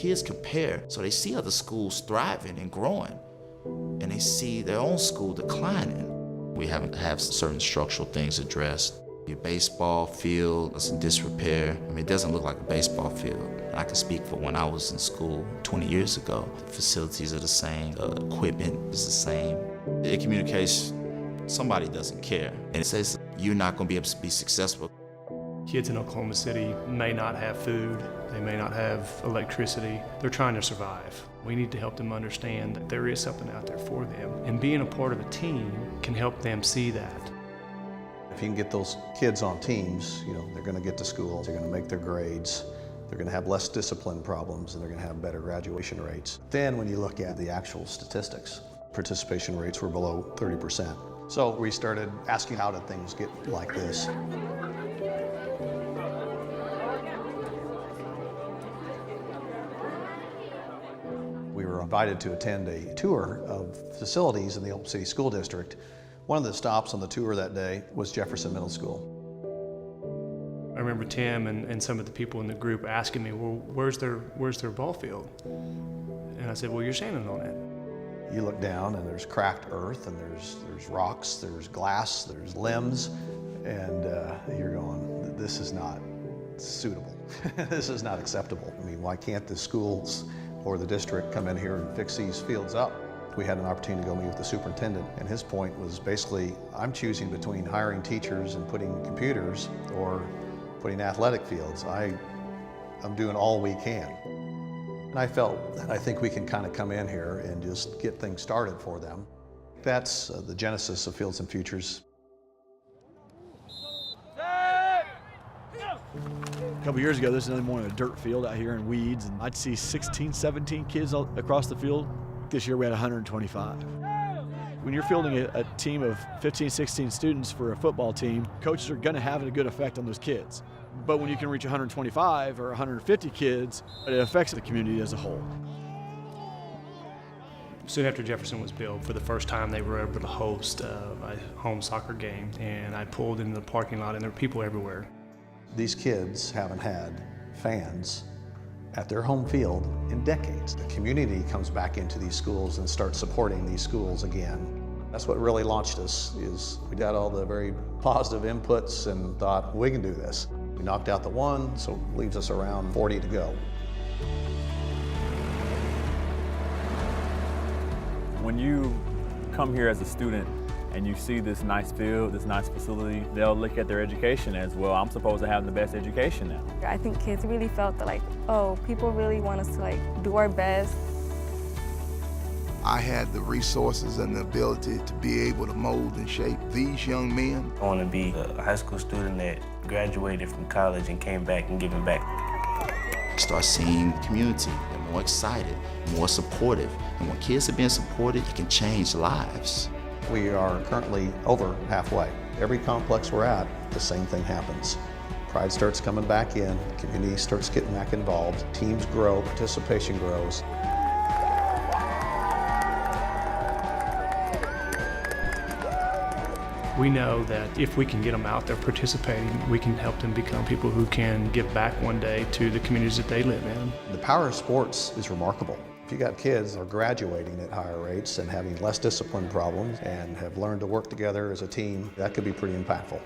Kids compare, so they see other schools thriving and growing, and they see their own school declining. We haven't have certain structural things addressed. Your baseball field is in disrepair. I mean, it doesn't look like a baseball field. I can speak for when I was in school 20 years ago. The facilities are the same, the equipment is the same. It communicates somebody doesn't care, and it says you're not going to be able to be successful. Kids in Oklahoma City may not have food, they may not have electricity. They're trying to survive. We need to help them understand that there is something out there for them, and being a part of a team can help them see that. If you can get those kids on teams, they're going to get to school, they're going to make their grades, they're going to have less discipline problems, and they're going to have better graduation rates. Then when you look at the actual statistics, participation rates were below 30%. So we started asking, how did things get like this? We were invited to attend a tour of facilities in the Oklahoma City School District. One of the stops on the tour that day was Jefferson Middle School. I remember Tim and some of the people in the group asking me, well, where's their ball field? And I said, well, you're standing on it. You look down and there's cracked earth, and there's rocks, there's glass, there's limbs, and you're going, this is not suitable. This is not acceptable. I mean, why can't the schools or the district come in here and fix these fields up? We had an opportunity to go meet with the superintendent, and his point was basically, I'm choosing between hiring teachers and putting computers or putting athletic fields. I'm doing all we can. And I felt that I think we can kind of come in here and just get things started for them. That's the genesis of Fields and Futures. A couple years ago, this was only more than a dirt field out here in weeds, and I'd see 16, 17 kids across the field. This year we had 125. When you're fielding a team of 15, 16 students for a football team, coaches are going to have a good effect on those kids. But when you can reach 125 or 150 kids, it affects the community as a whole. Soon after Jefferson was built, for the first time they were able to host a home soccer game, and I pulled into the parking lot and there were people everywhere. These kids haven't had fans at their home field in decades. The community comes back into these schools and starts supporting these schools again. That's what really launched us, is we got all the very positive inputs and thought, we can do this. We knocked out the one, so it leaves us around 40 to go. When you come here as a student and you see this nice field, this nice facility, they'll look at their education as, well, I'm supposed to have the best education now. I think kids really felt that, oh, people really want us to do our best. I had the resources and the ability to be able to mold and shape these young men. I want to be a high school student that graduated from college and came back and giving back. Start seeing the community. They're more excited, more supportive. And when kids are being supported, it can change lives. We are currently over halfway. Every complex we're at, the same thing happens. Pride starts coming back in, community starts getting back involved, teams grow, participation grows. We know that if we can get them out there participating, we can help them become people who can give back one day to the communities that they live in. The power of sports is remarkable. If you got kids that are graduating at higher rates and having less discipline problems and have learned to work together as a team, that could be pretty impactful.